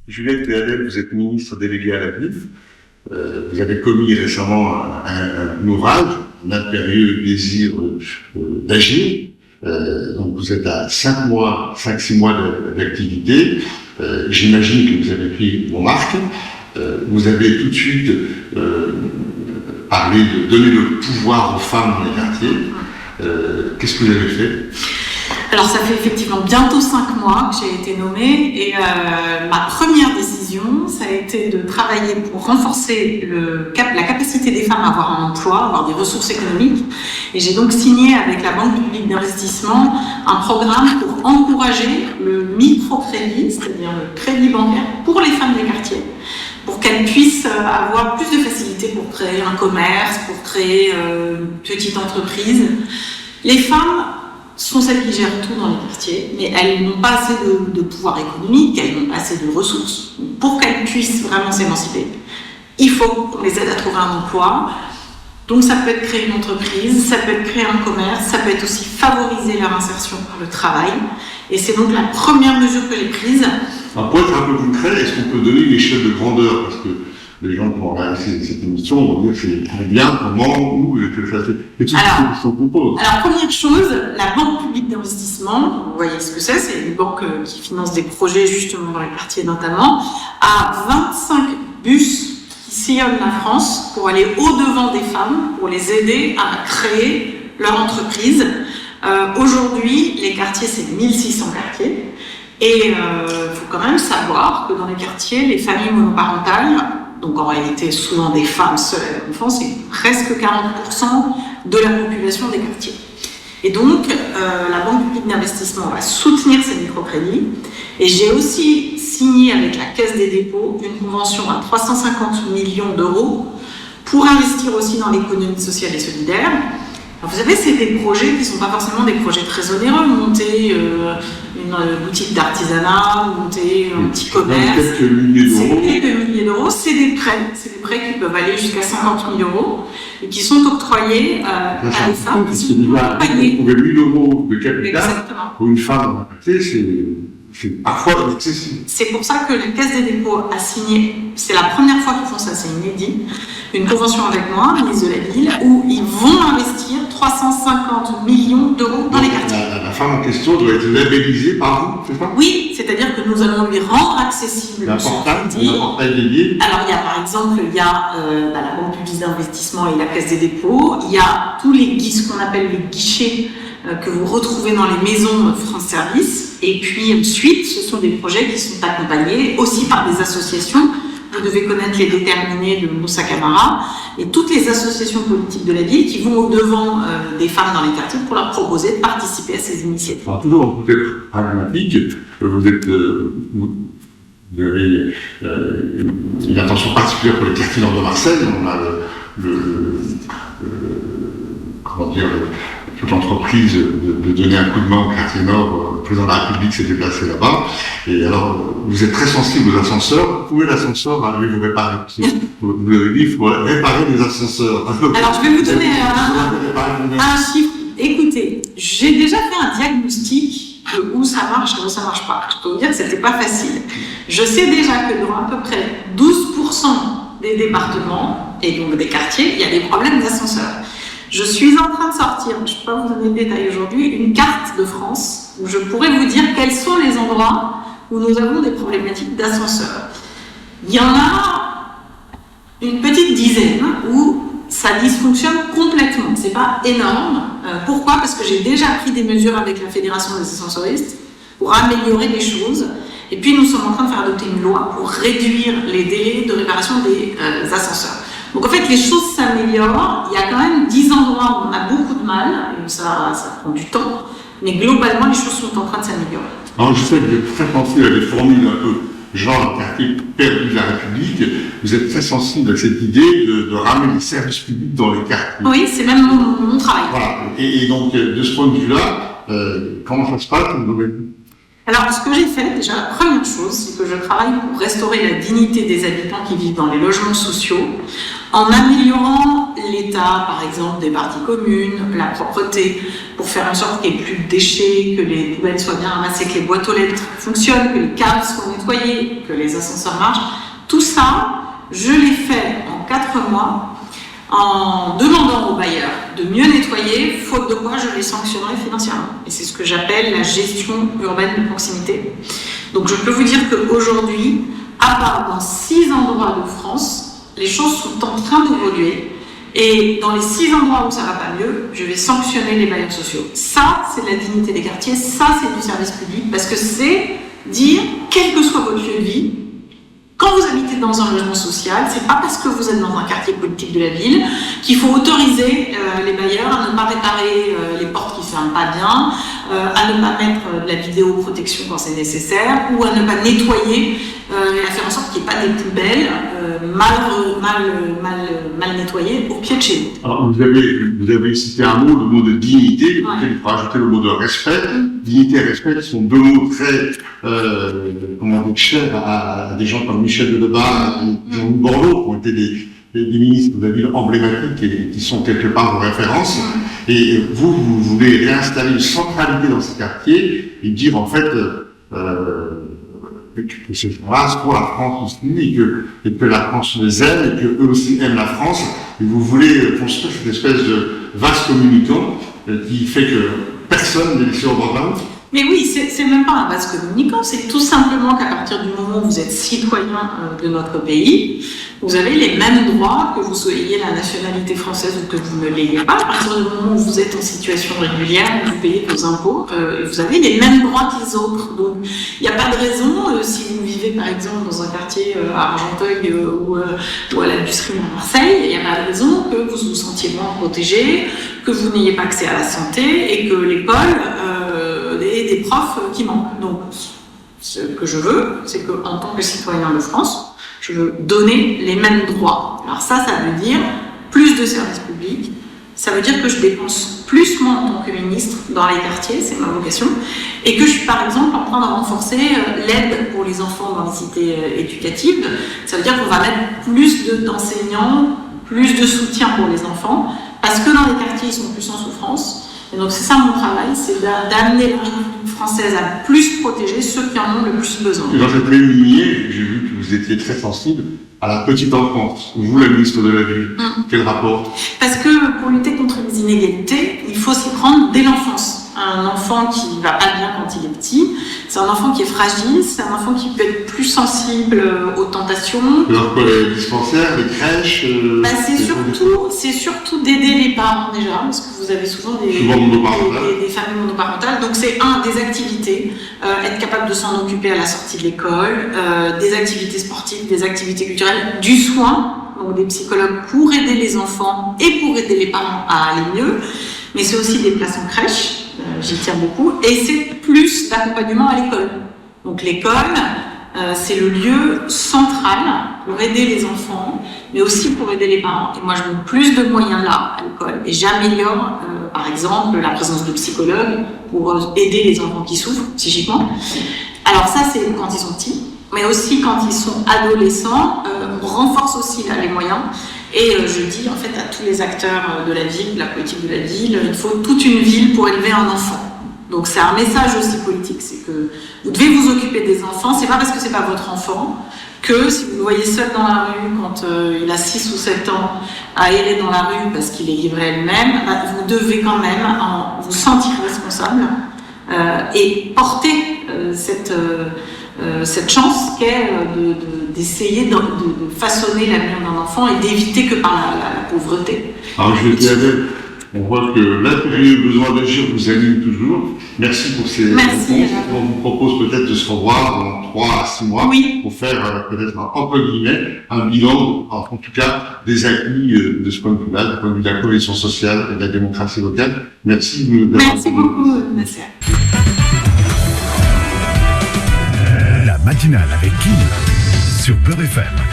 Juliette Béadel, vous êtes ministre déléguée à la ville. Vous avez commis récemment un ouvrage, un impérieux désir d'agir. Donc vous êtes à 5-6 mois d'activité. J'imagine que vous avez pris vos marques. Vous avez tout de suite parlé de donner le pouvoir aux femmes dans les quartiers. Qu'est-ce que vous avez fait ? Alors ça fait effectivement bientôt 5 mois que j'ai été nommée et ma première décision, ça a été de travailler pour renforcer la capacité des femmes à avoir un emploi, avoir des ressources économiques. Et j'ai donc signé avec la Banque publique d'investissement un programme pour encourager le microcrédit, c'est-à-dire le crédit bancaire pour les femmes des quartiers, pour qu'elles puissent avoir plus de facilité pour créer un commerce, pour créer une petite entreprise. Les femmes sont celles qui gèrent tout dans les quartiers, mais elles n'ont pas assez de pouvoir économique, elles n'ont pas assez de ressources. Pour qu'elles puissent vraiment s'émanciper, il faut qu'on les aide à trouver un emploi. Donc ça peut être créer une entreprise, ça peut être créer un commerce, ça peut être aussi favoriser leur insertion par le travail. Et c'est donc la première mesure que j'ai prise. Alors pour être un peu concret, est-ce qu'on peut donner une échelle de grandeur ? Parce que les gens qui vont regarder cette émission vont dire c'est très bien, comment, où, que ça fait. Et tout ce qu'on compose. Alors, première chose, la Banque publique d'investissement, vous voyez ce que c'est une banque qui finance des projets justement dans les quartiers notamment, a 25 bus qui sillonnent la France pour aller au-devant des femmes, pour les aider à créer leur entreprise. Aujourd'hui, les quartiers, c'est 1600 quartiers. Et il faut quand même savoir que dans les quartiers, les familles monoparentales, donc en réalité souvent des femmes seules avec enfants, c'est presque 40% de la population des quartiers. Et donc la Banque publique d'investissement va soutenir ces microcrédits. Et j'ai aussi signé avec la Caisse des dépôts une convention à 350 millions d'euros pour investir aussi dans l'économie sociale et solidaire. Alors vous savez, c'est des projets qui ne sont pas forcément des projets très onéreux. Monter une boutique d'artisanat, monter un petit commerce. Quelques milliers d'euros. C'est quelques milliers d'euros. C'est des prêts qui peuvent aller jusqu'à 50 000 euros et qui sont octroyés à des femmes qui sont accompagnées. Vous pouvez 1 000 euros de capital. Exactement. Pour une femme, c'est parfois excessif. C'est pour ça que la Caisse des dépôts a signé, c'est la première fois qu'ils font ça, c'est inédit, une convention avec moi, ministre de la Ville, où ils vont investir 350 millions d'euros dans les quartiers. La femme en question doit être labellisée par vous, c'est ça ? Oui, c'est-à-dire que nous allons lui rendre accessible un portail dédié. Alors il y a par exemple, la Banque publique d'investissement et la Caisse des dépôts, il y a tous ce qu'on appelle les guichets que vous retrouvez dans les maisons France Service. Et puis ensuite, ce sont des projets qui sont accompagnés aussi par des associations. Vous devez connaître les déterminés de Moussa Camara et toutes les associations politiques de la ville qui vont au-devant des femmes dans les quartiers pour leur proposer de participer à ces initiatives. Alors, toujours peut-être pragmatique, vous avez une attention particulière pour les quartiers nord de Marseille. On a toute l'entreprise de donner un coup de main au quartier nord. Le président de la République s'est déplacé là-bas. Et alors, vous êtes très sensible aux ascenseurs. Vous pouvez l'ascenseur aller vous réparer. Vous avez dit, il faut réparer les ascenseurs. Alors, je vais vous donner un chiffre. Écoutez, j'ai déjà fait un diagnostic de où ça marche et où ça marche pas. Je peux vous dire que c'était pas facile. Je sais déjà que dans à peu près 12% des départements et donc des quartiers, il y a des problèmes d'ascenseurs. Je suis en train de sortir, je ne peux pas vous donner le détail aujourd'hui, une carte de France où je pourrais vous dire quels sont les endroits où nous avons des problématiques d'ascenseurs. Il y en a une petite dizaine où ça dysfonctionne complètement. C'est pas énorme. Pourquoi ? Parce que j'ai déjà pris des mesures avec la Fédération des ascensoristes pour améliorer les choses. Et puis nous sommes en train de faire adopter une loi pour réduire les délais de réparation des ascenseurs. Donc en fait, les choses s'améliorent. Il y a quand même 10 endroits où on a beaucoup de mal, et ça prend du temps, mais globalement, les choses sont en train de s'améliorer. Alors je sais que vous êtes très sensible à des formules un peu genre quartier perdu de la République. Vous êtes très sensible à cette idée de ramener les services publics dans les quartiers. Oui, c'est même mon travail. Voilà. Et donc, de ce point de vue-là, comment ça se passe ? Alors, ce que j'ai fait, déjà, la première chose, c'est que je travaille pour restaurer la dignité des habitants qui vivent dans les logements sociaux en améliorant l'état, par exemple, des parties communes, la propreté, pour faire en sorte qu'il n'y ait plus de déchets, que les poubelles soient bien ramassées, que les boîtes aux lettres fonctionnent, que les câbles soient nettoyés, que les ascenseurs marchent. Tout ça, je l'ai fait en 4 mois en demandant aux bailleurs de mieux nettoyer, faute de quoi je les sanctionnerai financièrement. Et c'est ce que j'appelle la gestion urbaine de proximité. Donc je peux vous dire qu'aujourd'hui, à part dans 6 endroits de France, les choses sont en train d'évoluer. Et dans les 6 endroits où ça va pas mieux, je vais sanctionner les bailleurs sociaux. Ça, c'est de la dignité des quartiers, ça, c'est du service public, parce que c'est dire, quel que soit votre lieu de vie, quand vous habitez dans un logement social, c'est pas parce que vous êtes dans un quartier politique de la ville qu'il faut autoriser les bailleurs à ne pas réparer les portes qui ne ferment pas bien, à ne pas mettre de la vidéoprotection quand c'est nécessaire, ou à ne pas nettoyer et à faire en sorte qu'il n'y ait pas des poubelles mal nettoyées au pied de chez vous. Alors, vous avez cité un mot, le mot de dignité, il faut rajouter le mot de respect. Dignité et respect sont 2 mots très chers à des gens comme Michel Dedebar et Jean-Louis Borloo, qui ont été des ministres de la ville emblématiques et qui sont quelque part vos références. Et vous voulez réinstaller une centralité dans ces quartiers et dire en fait que c'est grâce pour la France aussi et que la France les aime et qu'eux aussi aiment la France. Et vous voulez construire cette espèce de vase communicant qui fait que personne n'est laissé au bord de la route. Mais oui, c'est même pas un vase communicant, c'est tout simplement qu'à partir du moment où vous êtes citoyen de notre pays, vous avez les mêmes droits que vous soyez la nationalité française ou que vous ne l'ayez pas. À partir du moment où vous êtes en situation régulière, vous payez vos impôts, vous avez les mêmes droits que les autres. Donc, il n'y a pas de raison, si vous vivez par exemple dans un quartier à Argenteuil ou à la Busserie à Marseille, il n'y a pas de raison que vous vous sentiez moins protégé, que vous n'ayez pas accès à la santé et que l'école ait des profs qui manquent. Donc, ce que je veux, c'est qu'en tant que citoyen de France, je veux donner les mêmes droits. Alors ça veut dire plus de services publics, ça veut dire que je dépense plus moi en tant que ministre dans les quartiers, c'est ma vocation, et que je suis par exemple en train de renforcer l'aide pour les enfants dans les cités éducatives. Ça veut dire qu'on va mettre plus d'enseignants, plus de soutien pour les enfants, parce que dans les quartiers ils sont plus en souffrance. Et donc c'est ça mon travail, c'est d'amener la République française à plus protéger ceux qui en ont le plus besoin. Et dans cette même lignée, j'ai vu que vous étiez très sensible à la petite enfance. Vous, la ministre de la Ville, quel rapport? Parce que pour lutter contre les inégalités, il faut s'y prendre dès l'enfance. Un enfant qui va pas bien quand il est petit, c'est un enfant qui est fragile, c'est un enfant qui peut être plus sensible aux tentations. Alors quoi, les dispensaires, les crèches c'est surtout d'aider les parents déjà, parce que vous avez souvent des familles monoparentales. Donc c'est des activités, être capable de s'en occuper à la sortie de l'école, des activités sportives, des activités culturelles, du soin, donc des psychologues pour aider les enfants et pour aider les parents à aller mieux. Mais c'est aussi des places en crèche, j'y tiens beaucoup, et c'est plus d'accompagnement à l'école. Donc l'école, c'est le lieu central pour aider les enfants, mais aussi pour aider les parents. Et moi, je mets plus de moyens là, à l'école, et j'améliore, par exemple, la présence de psychologues pour aider les enfants qui souffrent psychiquement. Alors ça, c'est quand ils sont petits, mais aussi quand ils sont adolescents, on renforce aussi là les moyens. Et je dis en fait à tous les acteurs de la ville, de la politique de la ville, il faut toute une ville pour élever un enfant. Donc c'est un message aussi politique, c'est que vous devez vous occuper des enfants, c'est pas parce que c'est pas votre enfant que si vous le voyez seul dans la rue quand il a 6 ou 7 ans à errer dans la rue parce qu'il est livré à lui-même, vous devez quand même vous sentir responsable et porter cette chance qu'est d'essayer de façonner l'avenir d'un enfant et d'éviter que par la pauvreté. Alors je vais dire, on voit que l'impérieux besoin d'agir vous anime toujours. Merci pour ces réponses. On vous propose peut-être de se revoir dans 3 à 6 mois pour faire peut-être entre guillemets un bilan, en tout cas, des acquis de ce point de vue-là, du point de vue de la cohésion sociale et de la démocratie locale. Merci. Merci beaucoup, Nasser. La matinale avec Kim sur Beurre FM.